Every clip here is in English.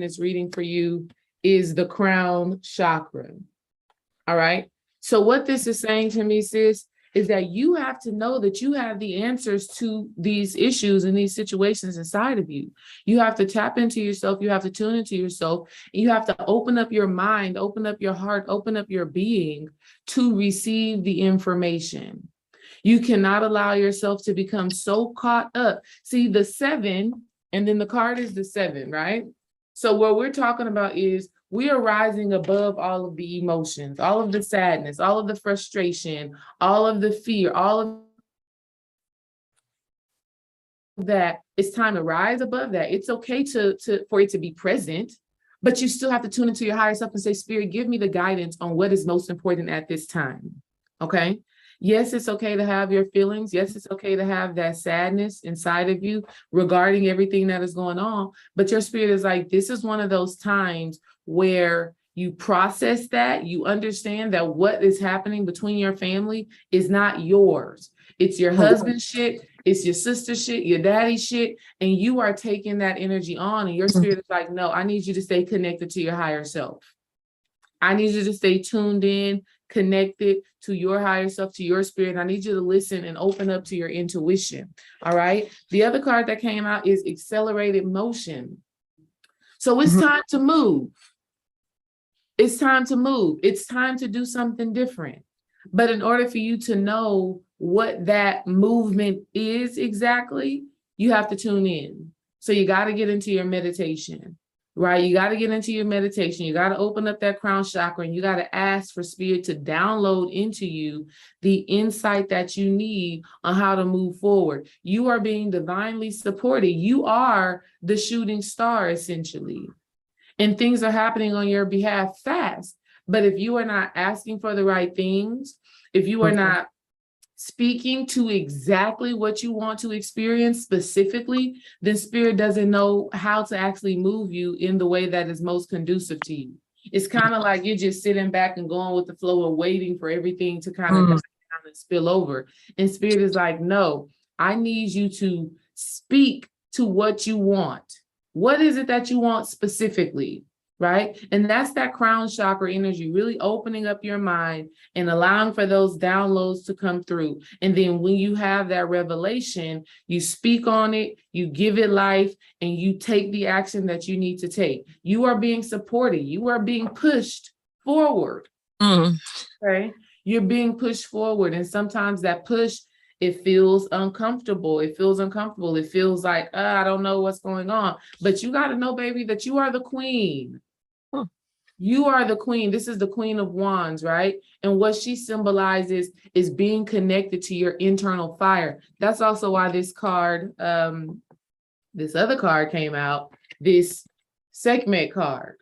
this reading for you is the crown chakra. All right. So what this is saying to me, sis, is that you have to know that you have the answers to these issues and these situations inside of you. You have to tap into yourself. You have to tune into yourself. And you have to open up your mind, open up your heart, open up your being to receive the information. You cannot allow yourself to become so caught up. See, the 7, and then the card is the 7, right? So what we're talking about is we are rising above all of the emotions, all of the sadness, all of the frustration, all of the fear, all of that. It's time to rise above that. It's okay for it to be present, but you still have to tune into your higher self and say, Spirit, give me the guidance on what is most important at this time. Okay. Yes, it's okay to have your feelings. Yes, it's okay to have that sadness inside of you regarding everything that is going on. But your spirit is like, this is one of those times where you process that, you understand that what is happening between your family is not yours. It's your husband's shit, it's your sister's shit, your daddy's shit, and you are taking that energy on, and your spirit is like, no, I need you to stay connected to your higher self. I need you to stay tuned in, connected to your higher self, to your spirit. I need you to listen and open up to your intuition. All right. The other card that came out is accelerated motion. So it's time to move. It's time to move. It's time to do something different. But in order for you to know what that movement is exactly, you have to tune in. So you got to get into your meditation. Right? You got to get into your meditation. You got to open up that crown chakra, and you got to ask for spirit to download into you the insight that you need on how to move forward. You are being divinely supported. You are the shooting star, essentially. And things are happening on your behalf fast. But if you are not asking for the right things, if you are not speaking to exactly what you want to experience specifically, then spirit doesn't know how to actually move you in the way that is most conducive to you. It's kind of like you're just sitting back and going with the flow and waiting for everything to kind of die down and spill over. And spirit is like, no, I need you to speak to what you want. What is it that you want specifically? Right? And that's that crown chakra energy, really opening up your mind and allowing for those downloads to come through. And then when you have that revelation, you speak on it, you give it life, and you take the action that you need to take. You are being supported. You are being pushed forward. Okay? You're being pushed forward. And sometimes that push, it feels uncomfortable. It feels uncomfortable. It feels like, I don't know what's going on. But you got to know, baby, that you are the queen. You are the queen. This is the Queen of Wands, right? And what she symbolizes is being connected to your internal fire. That's also why this card, this other card came out, this Sekhmet card,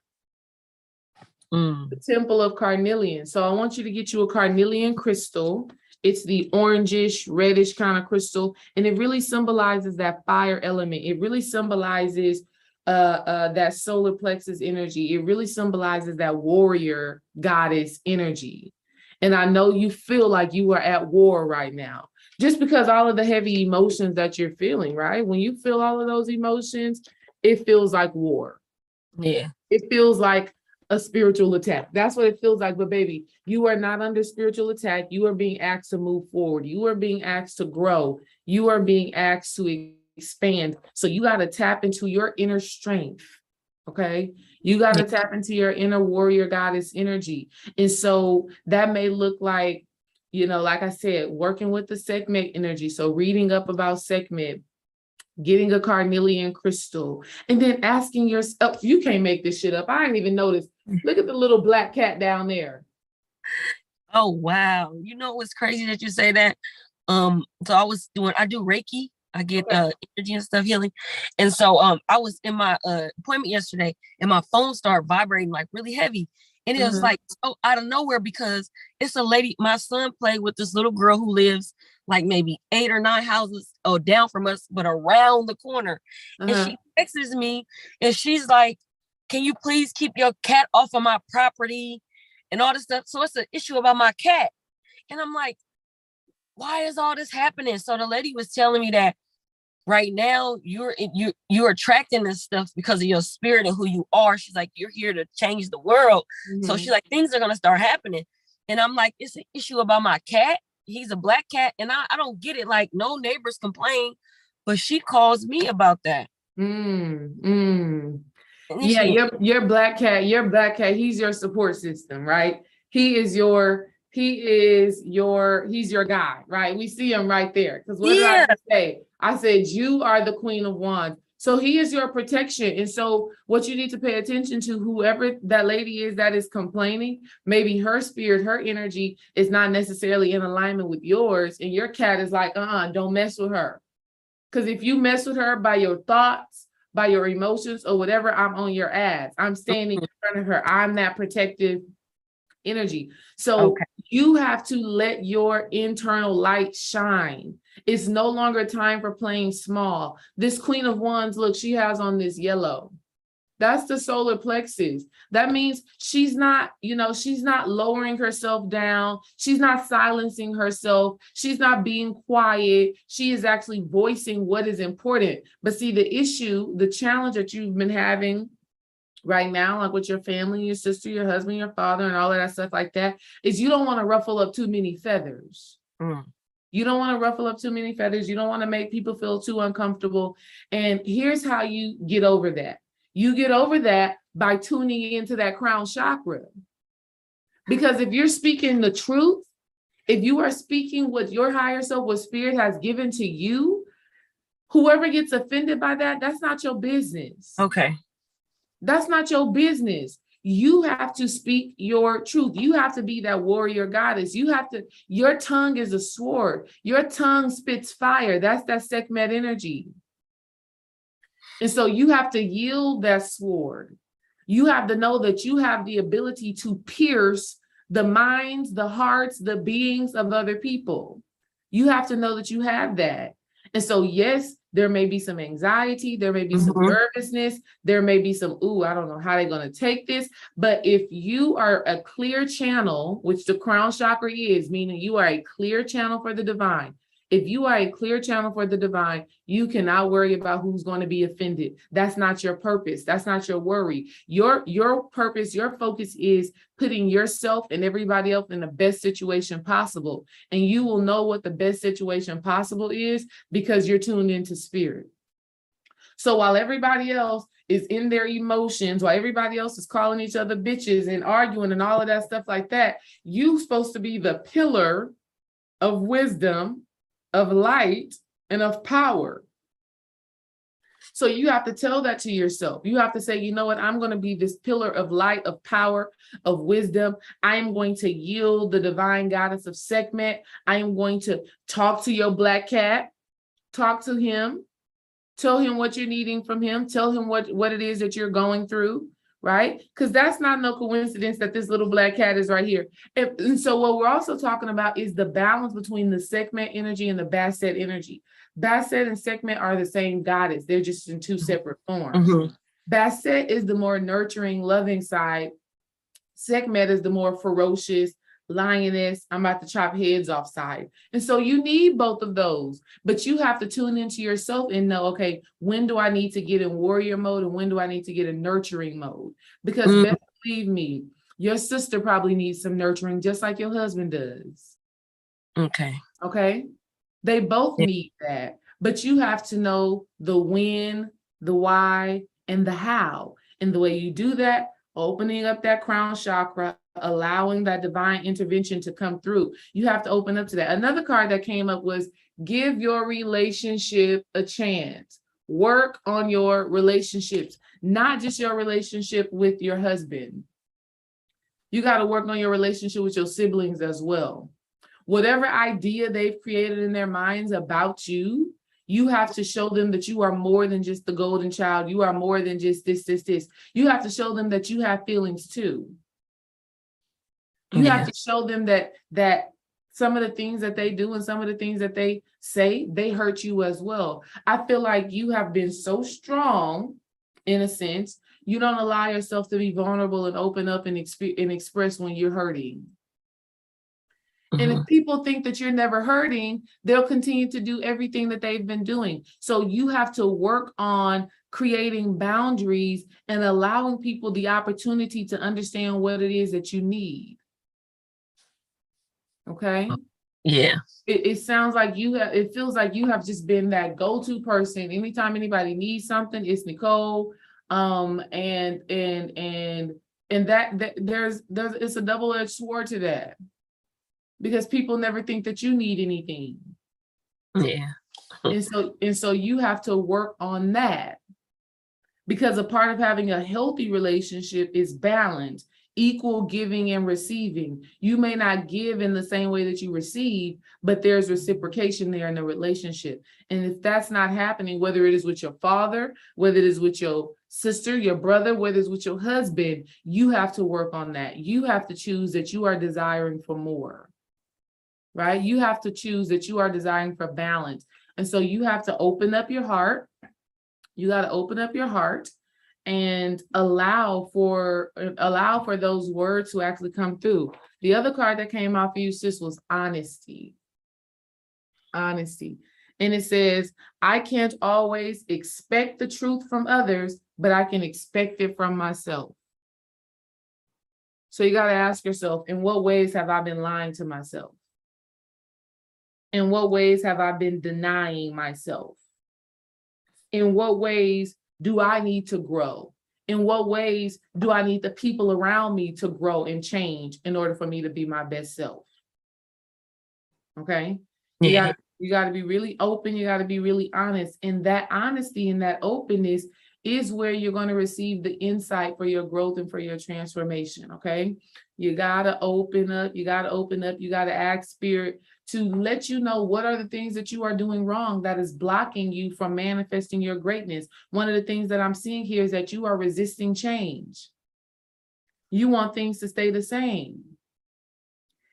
the Temple of Carnelian. So I want you to get you a carnelian crystal. It's the orangish, reddish kind of crystal, and it really symbolizes that fire element. It really symbolizes that solar plexus energy. It really symbolizes that warrior goddess energy. And I know you feel like you are at war right now, just because all of the heavy emotions that you're feeling, right? When you feel all of those emotions, it feels like war. Yeah. It feels like a spiritual attack. That's what it feels like. But baby, you are not under spiritual attack. You are being asked to move forward. You are being asked to grow. You are being asked to expand. So you got to tap into your inner strength. Okay. You got to tap into your inner warrior goddess energy. And so that may look like, like I said, working with the Sekhmet energy. So reading up about Sekhmet, getting a carnelian crystal, and then asking yourself, you can't make this shit up. I didn't even notice. Look at the little black cat down there. Oh, wow. You know what's crazy that you say that? So I do Reiki. I get energy and stuff healing. And so I was in my appointment yesterday, and my phone started vibrating like really heavy. And it was like so out of nowhere, because it's a lady, my son played with this little girl who lives like maybe 8 or 9 houses down from us, but around the corner. And she texts me and she's like, can you please keep your cat off of my property and all this stuff? So it's an issue about my cat. And I'm like, why is all this happening? So the lady was telling me that right now you're attracting this stuff because of your spirit and who you are. She's like, you're here to change the world. So she's like, things are gonna start happening. And I'm like, it's an issue about my cat. He's a black cat, and I don't get it. Like, no neighbors complain, but she calls me about that. Yeah, your black cat, he's your support system, right? He's your guy, right? We see him right there. Because what did I say? I said, you are the Queen of Wands. So he is your protection. And so what you need to pay attention to, whoever that lady is that is complaining, maybe her spirit, her energy is not necessarily in alignment with yours. And your cat is like, don't mess with her. Because if you mess with her by your thoughts, by your emotions or whatever, I'm on your ass. I'm standing in front of her. I'm that protective energy. So you have to let your internal light shine. It's no longer time for playing small. This Queen of Wands, look, she has on this yellow. That's the solar plexus. That means she's not, she's not lowering herself down. She's not silencing herself. She's not being quiet. She is actually voicing what is important. But see, the issue, the challenge that you've been having right now, like with your family, your sister, your husband, your father, and all of that stuff like that, is you don't want to ruffle up too many feathers. You don't want to ruffle up too many feathers. You don't want to make people feel too uncomfortable. And here's how you get over that. You get over that by tuning into that crown chakra. Because if you're speaking the truth, if you are speaking what your higher self, what spirit has given to you, whoever gets offended by that, that's not your business. Okay. That's not your business. You have to speak your truth. You have to be that warrior goddess. Your tongue is a sword. Your tongue spits fire. That's that Sekhmet energy. And so you have to yield that sword. You have to know that you have the ability to pierce the minds, the hearts, the beings of other people. You have to know that you have that. And so, yes, there may be some anxiety, there may be some nervousness, there may be some, I don't know how they're going to take this. But if you are a clear channel, which the crown chakra is, meaning you are a clear channel for the divine. If you are a clear channel for the divine, you cannot worry about who's going to be offended. That's not your purpose. That's not your worry. Your purpose, your focus is putting yourself and everybody else in the best situation possible. And you will know what the best situation possible is because you're tuned into spirit. So while everybody else is in their emotions, while everybody else is calling each other bitches and arguing and all of that stuff like that, you're supposed to be the pillar of wisdom, of light, and of power. So you have to tell that to yourself. You have to say, you know what? I'm going to be this pillar of light, of power, of wisdom. I am going to yield the divine goddess of Sekhmet. I am going to talk to your black cat. Talk to him. Tell him what you're needing from him. Tell him what it is that you're going through. Right? Because that's not no coincidence that this little black cat is right here. And so what we're also talking about is the balance between the Sekhmet energy and the Bastet energy. Bastet and Sekhmet are the same goddess. They're just in two separate forms. Bastet is the more nurturing, loving side. Sekhmet is the more ferocious, lioness, I'm about to chop heads off side. And so you need both of those, but you have to tune into yourself and know, okay, when do I need to get in warrior mode and when do I need to get in nurturing mode? Because best believe me, your sister probably needs some nurturing just like your husband does. Okay. They both need that, but you have to know the when, the why, and the how. And the way you do that, opening up that crown chakra, allowing that divine intervention to come through. You have to open up to that. Another card that came up was give your relationship a chance. Work on your relationships, not just your relationship with your husband. You got to work on your relationship with your siblings as well. Whatever idea they've created in their minds about you, you have to show them that you are more than just the golden child. You are more than just this. You have to show them that you have feelings too. You have to show them that some of the things that they do and some of the things that they say, they hurt you as well. I feel like you have been so strong, in a sense, you don't allow yourself to be vulnerable and open up and express when you're hurting. And if people think that you're never hurting, they'll continue to do everything that they've been doing. So you have to work on creating boundaries and allowing people the opportunity to understand what it is that you need. Okay? Yeah. It sounds like it feels like you have just been that go-to person. Anytime anybody needs something, it's Nicole. And that there's it's a double-edged sword to that. Because people never think that you need anything. Yeah. And so you have to work on that. Because a part of having a healthy relationship is balance, equal giving and receiving. You may not give in the same way that you receive, but there's reciprocation there in the relationship. And if that's not happening, whether it is with your father, whether it is with your sister, your brother, whether it's with your husband, you have to work on that. You have to choose that you are desiring for more. Right? You have to choose that you are desiring for balance. And so you have to open up your heart. You got to open up your heart and allow for those words to actually come through. The other card that came out for you, sis, was honesty. Honesty. And it says, I can't always expect the truth from others, but I can expect it from myself. So you got to ask yourself, in what ways have I been lying to myself? In what ways have I been denying myself? In what ways do I need to grow? In what ways do I need the people around me to grow and change in order for me to be my best self? Okay? Yeah. You got to be really open. You got to be really honest. And that honesty and that openness is where you're going to receive the insight for your growth and for your transformation. Okay? You got to open up. You got to open up. You got to ask spirit to let you know what are the things that you are doing wrong that is blocking you from manifesting your greatness. One of the things that I'm seeing here is that you are resisting change. You want things to stay the same.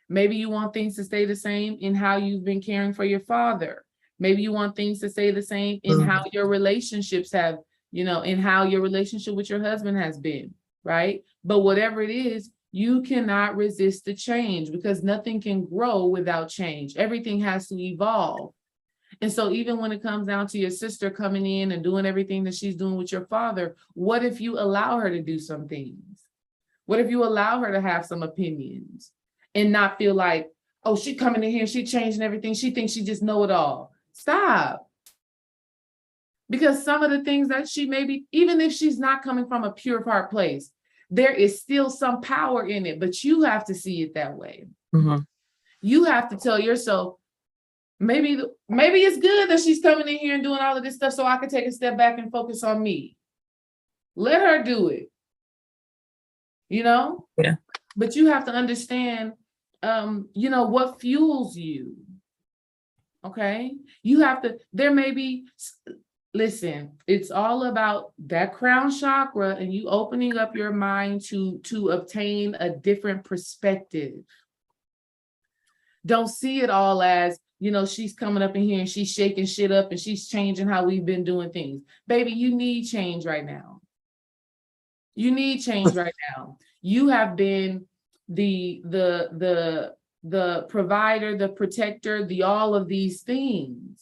Maybe you want things to stay the same in how you've been caring for your father. Maybe you want things to stay the same in how your relationships have, in how your relationship with your husband has been, right? But whatever it is, you cannot resist the change because nothing can grow without change. Everything has to evolve. And so even when it comes down to your sister coming in and doing everything that she's doing with your father, what if you allow her to do some things? What if you allow her to have some opinions and not feel like, oh, she coming in here, she changing everything. She thinks she just know it all. Stop. Because some of the things that she may be, even if she's not coming from a pure heart place, there is still some power in it, but you have to see it that way. You have to tell yourself, maybe it's good that she's coming in here and doing all of this stuff so I can take a step back and focus on me. Let her do it. Yeah. But you have to understand, what fuels you. Okay. You have to, there may be, listen, it's all about that crown chakra and you opening up your mind to obtain a different perspective. Don't see it all as, she's coming up in here and she's shaking shit up and she's changing how we've been doing things. Baby, you need change right now. You need change right now. You have been the provider, the protector, the all of these things.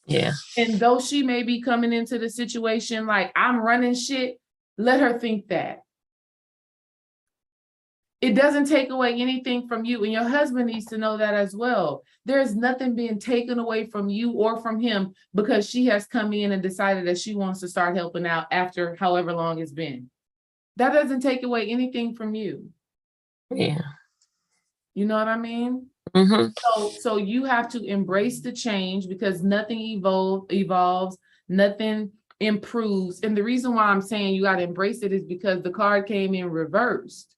Yeah. And though she may be coming into the situation like I'm running shit, let her think that. It doesn't take away anything from you. And your husband needs to know that as well. There's nothing being taken away from you or from him because she has come in and decided that she wants to start helping out after however long it's been. That doesn't take away anything from you. Yeah. You know what I mean? So you have to embrace the change because nothing evolves, nothing improves. And the reason why I'm saying you got to embrace it is because the card came in reversed.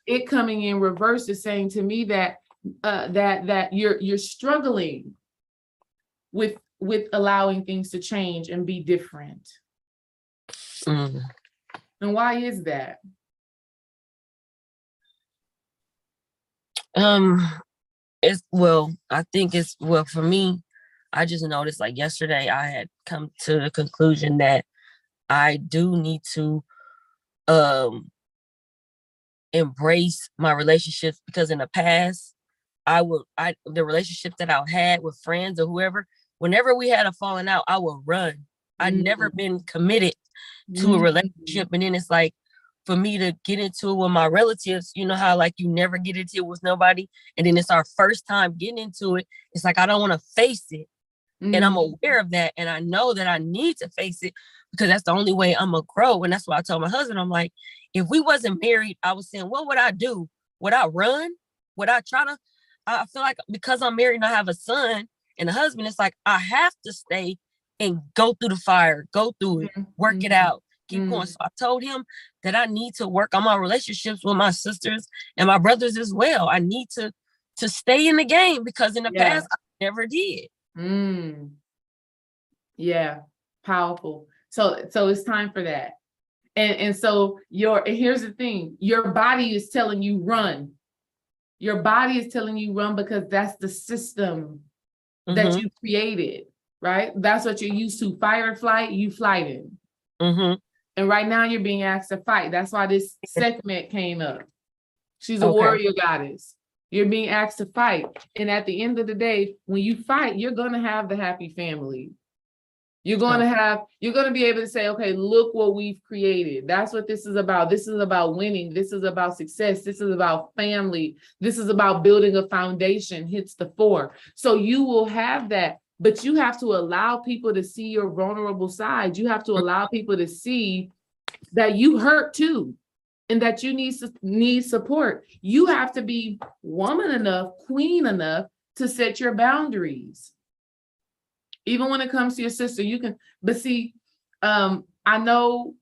It coming in reverse is saying to me that that you're struggling with allowing things to change and be different. And why is that? I think for me, I just noticed like yesterday I had come to the conclusion that I do need to embrace my relationships, because in the past, the relationships that I had with friends or whoever, whenever we had a falling out, I would run. I'd never been committed to a relationship. And then it's like, for me to get into it with my relatives, you know how like you never get into it with nobody, and then it's our first time getting into it. It's like I don't want to face it. And I'm aware of that. And I know that I need to face it, because that's the only way I'm gonna grow. And that's why I told my husband, I'm like, if we wasn't married, I was saying, what would I do? Would I run? Would I try to? I feel like because I'm married and I have a son and a husband, it's like I have to stay and go through the fire, go through it, work it out, keep going. So I told him that I need to work on my relationships with my sisters and my brothers as well. I need to stay in the game, because in the past I never did. Yeah, powerful. So it's time for that. And so and here's the thing, your body is telling you run. Your body is telling you run because that's the system that you created, right? That's what you're used to. Fight or flight, you flighting. And right now you're being asked to fight. That's why this segment came up. She's a warrior goddess. You're being asked to fight. And at the end of the day, when you fight, you're going to have the happy family. You're going to be able to say, okay, look what we've created. That's what this is about. This is about winning. This is about success. This is about family. This is about building a foundation, hits the 4. So you will have that, but you have to allow people to see your vulnerable side. You have to allow people to see that you hurt too, and that you need support. You have to be woman enough, queen enough to set your boundaries. Even when it comes to your sister, you can, but see, I know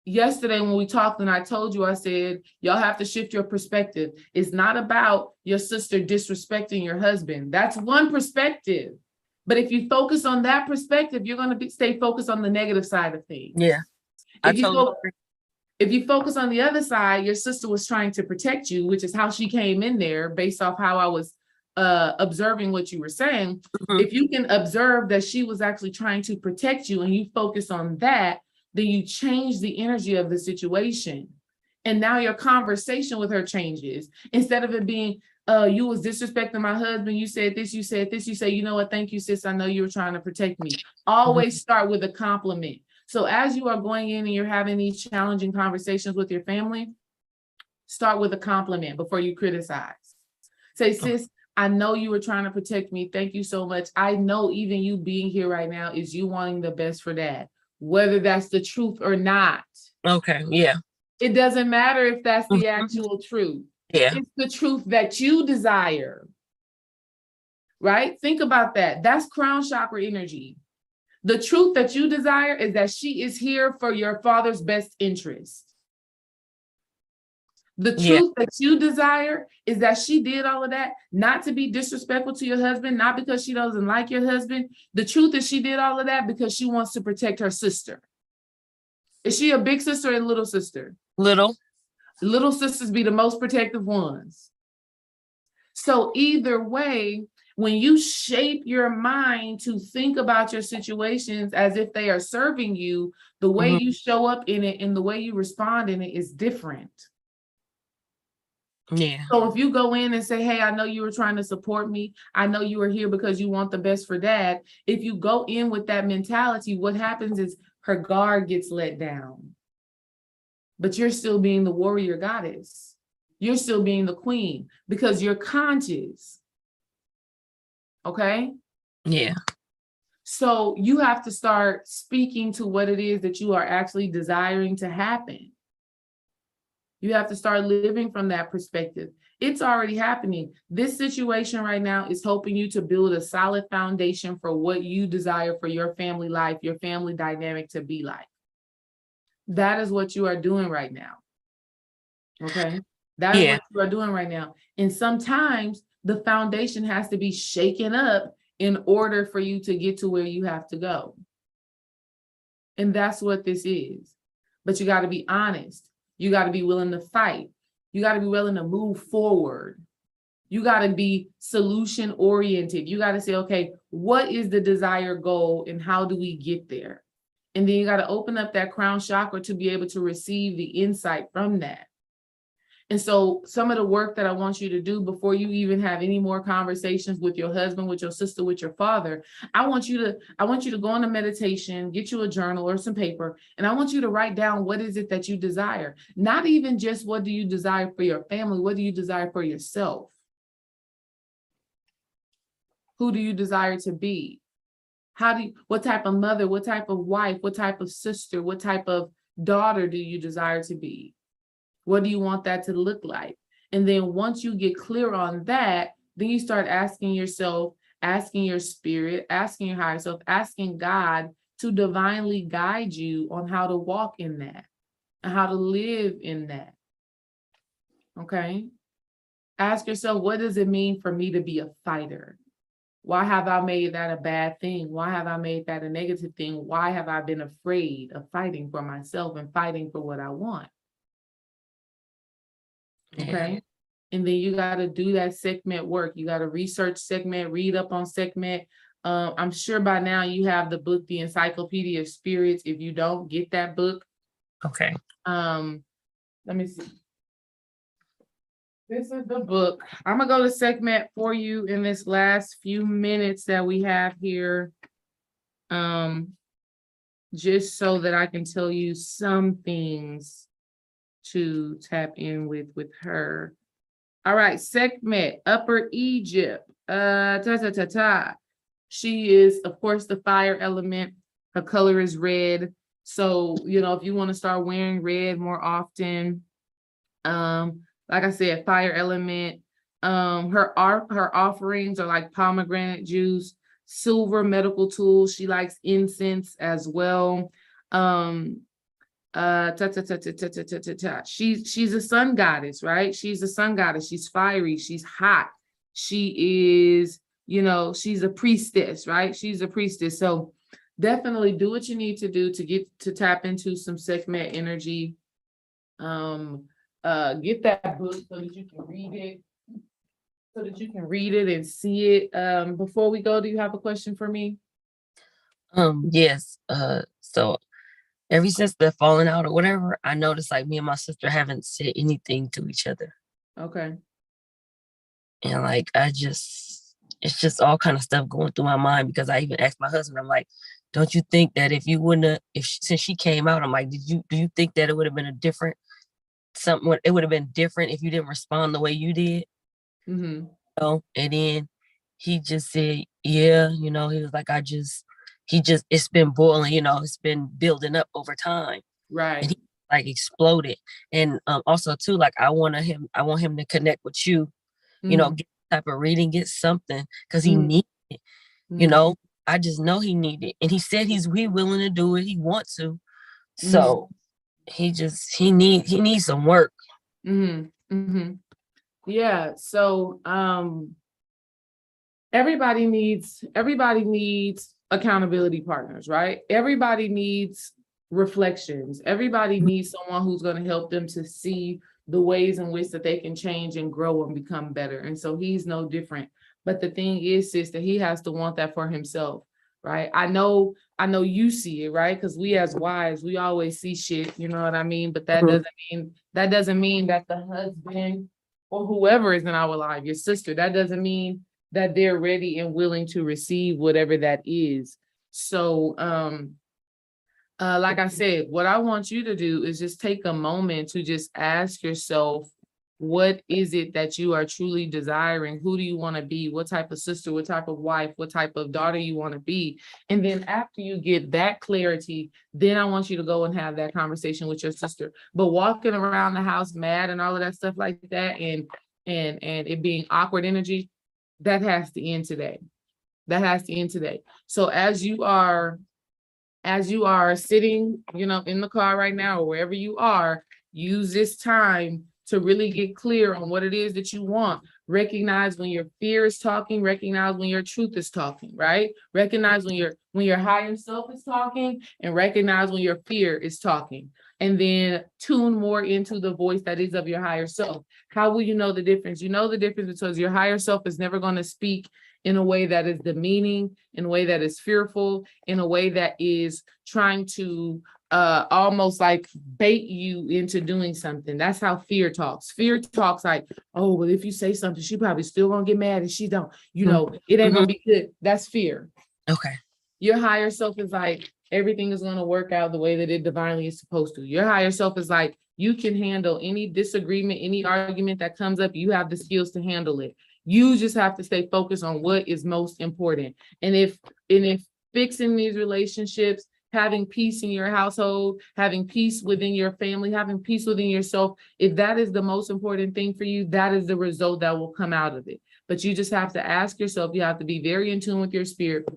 yesterday when we talked and I told you, I said, y'all have to shift your perspective. It's not about your sister disrespecting your husband. That's one perspective. But if you focus on that perspective, you're going to stay focused on the negative side of things. Yeah. If you focus on the other side, your sister was trying to protect you, which is how she came in there based off how I was observing what you were saying. If you can observe that she was actually trying to protect you and you focus on that, then you change the energy of the situation. And now your conversation with her changes. Instead of it being, you was disrespecting my husband, you said this, you said this, you say, you know what, thank you, sis, I know you were trying to protect me. Always start with a compliment. So as you are going in and you're having these challenging conversations with your family, start with a compliment before you criticize. Say, sis, I know you were trying to protect me. Thank you so much. I know even you being here right now is you wanting the best for Dad, whether that's the truth or not. Okay, yeah. It doesn't matter if that's the actual truth. Yeah. It's the truth that you desire, right? Think about that. That's crown chakra energy. The truth that you desire is that she is here for your father's best interest. The truth that you desire is that she did all of that, not to be disrespectful to your husband, not because she doesn't like your husband. The truth is she did all of that because she wants to protect her sister. Is she a big sister or a little sister? Little. Little sisters be the most protective ones. So either way, when you shape your mind to think about your situations as if they are serving you, the way you show up in it and the way you respond in it is different. Yeah. So if you go in and say, hey, I know you were trying to support me. I know you were here because you want the best for Dad. If you go in with that mentality, what happens is her guard gets let down. But you're still being the warrior goddess. You're still being the queen because you're conscious. Okay? Yeah. So you have to start speaking to what it is that you are actually desiring to happen. You have to start living from that perspective. It's already happening. This situation right now is helping you to build a solid foundation for what you desire for your family life, your family dynamic to be like. That is what you are doing right now. Okay? That is what you are doing right now. And sometimes the foundation has to be shaken up in order for you to get to where you have to go. And that's what this is. But you got to be honest. You got to be willing to fight. You got to be willing to move forward. You got to be solution oriented. You got to say, okay, what is the desired goal and how do we get there? And then you got to open up that crown chakra to be able to receive the insight from that. And so some of the work that I want you to do before you even have any more conversations with your husband, with your sister, with your father, I want you to go on a meditation, get you a journal or some paper, and I want you to write down what is it that you desire. Not even just what do you desire for your family, what do you desire for yourself? Who do you desire to be? What type of mother, what type of wife, what type of sister, what type of daughter do you desire to be? What do you want that to look like? And then once you get clear on that, then you start asking yourself, asking your spirit, asking your higher self, asking God to divinely guide you on how to walk in that and how to live in that. Okay? Ask yourself, what does it mean for me to be a fighter? Why have I made that a bad thing? Why have I made that a negative thing? Why have I been afraid of fighting for myself and fighting for what I want? Okay. And then you got to do that segment work. You got to research segment, read up on segment. I'm sure by now you have the book, The Encyclopedia of Spirits. If you don't, get that book. Okay. Let me see. This is the book. I'm gonna go to segment for you in this last few minutes that we have here. Just so that I can tell you some things to tap in with her. All right, Sekhmet, Upper Egypt. She is, of course, the fire element. Her color is red. So, if you want to start wearing red more often, like I said, fire element. Her offerings are like pomegranate juice, silver medical tools. She likes incense as well. She's a sun goddess, right? She's a sun goddess. She's fiery. She's hot. She is, she's a priestess, right? She's a priestess. So definitely do what you need to do to get to tap into some Sekhmet energy. Get that book so that you can read it, and see it. Before we go, do you have a question for me? Yes. So ever since the falling out or whatever, I noticed like me and my sister haven't said anything to each other. Okay. And like it's just all kind of stuff going through my mind, because I even asked my husband, I'm like, don't you think that if you wouldn't have, since she came out, I'm like, do you think that it would have been it would have been different if you didn't respond the way you did? Mm-hmm. And then he just said, yeah, he was like, it's been boiling, it's been building up over time. Right. And he like exploded. And also too, like I want him to connect with you, get type of reading, get something, because he needs it. I just know he needed it. And he said he willing to do it, he wants to. So he needs some work. Yeah. So everybody needs accountability partners, right? Everybody needs reflections. Everybody needs someone who's going to help them to see the ways in which that they can change and grow and become better. And so he's no different. But the thing is, sis, that he has to want that for himself, right? I know you see it, right? Because we as wives, we always see shit, you know what I mean? But that doesn't mean that the husband or whoever is in our life, your sister, that doesn't mean that they're ready and willing to receive whatever that is. So like I said, what I want you to do is just take a moment to just ask yourself, what is it that you are truly desiring? Who do you want to be? What type of sister, what type of wife, what type of daughter you want to be? And then after you get that clarity, then I want you to go and have that conversation with your sister. But walking around the house mad and all of that stuff like that, and it being awkward energy, that has to end today. That has to end today. So as you are sitting, in the car right now or wherever you are, use this time to really get clear on what it is that you want. Recognize when your fear is talking, recognize when your truth is talking, right? Recognize when your higher self is talking, and recognize when your fear is talking. And then tune more into the voice that is of your higher self. How will you know the difference? You know the difference because your higher self is never going to speak in a way that is demeaning, in a way that is fearful, in a way that is trying to almost like bait you into doing something. That's how fear talks. Fear talks like, oh, well, if you say something, she probably still gonna get mad, and she don't, it ain't gonna be good. That's fear. Okay. Your higher self is like, everything is gonna work out the way that it divinely is supposed to. Your higher self is like, you can handle any disagreement, any argument that comes up. You have the skills to handle it. You just have to stay focused on what is most important. And if fixing these relationships, having peace in your household, having peace within your family, having peace within yourself, if that is the most important thing for you, that is the result that will come out of it. But you just have to ask yourself, you have to be very in tune with your spirit,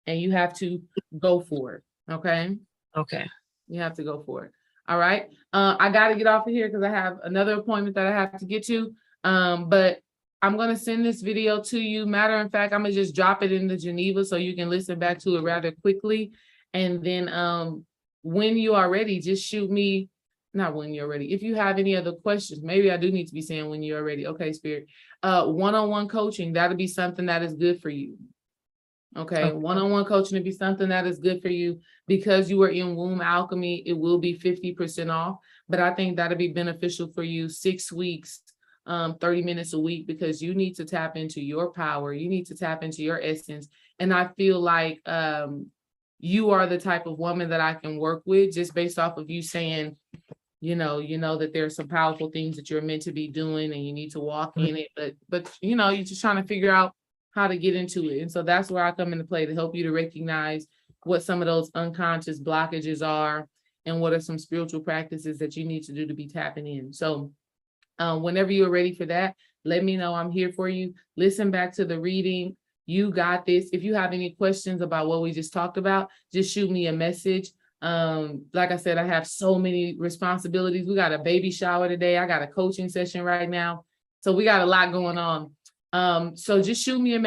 and you have to go for it. Okay. Okay. You have to go for it. All right. I got to get off of here because I have another appointment that I have to get to. But I'm going to send this video to you. Matter of fact, I'm going to just drop it into Geneva so you can listen back to it rather quickly. And then when you are ready, just shoot me. Not when you're ready. If you have any other questions, maybe I do need to be saying when you're ready. Okay, Spirit. One-on-one coaching, that'll be something that is good for you. Okay, one-on-one coaching to be something that is good for you. Because you are in womb alchemy, it will be 50% off. But I think that'll be beneficial for you. 6 weeks, 30 minutes a week, because you need to tap into your power. You need to tap into your essence. And I feel like you are the type of woman that I can work with, just based off of you saying, that there's some powerful things that you're meant to be doing and you need to walk in it. But you're just trying to figure out how to get into it. And so that's where I come into play, to help you to recognize what some of those unconscious blockages are and what are some spiritual practices that you need to do to be tapping in. So whenever you're ready for that, let me know. I'm here for you. Listen back to the reading. You got this. If you have any questions about what we just talked about, just shoot me a message. Like I said, I have so many responsibilities. We got a baby shower today. I got a coaching session right now. So we got a lot going on. So just shoot me a message.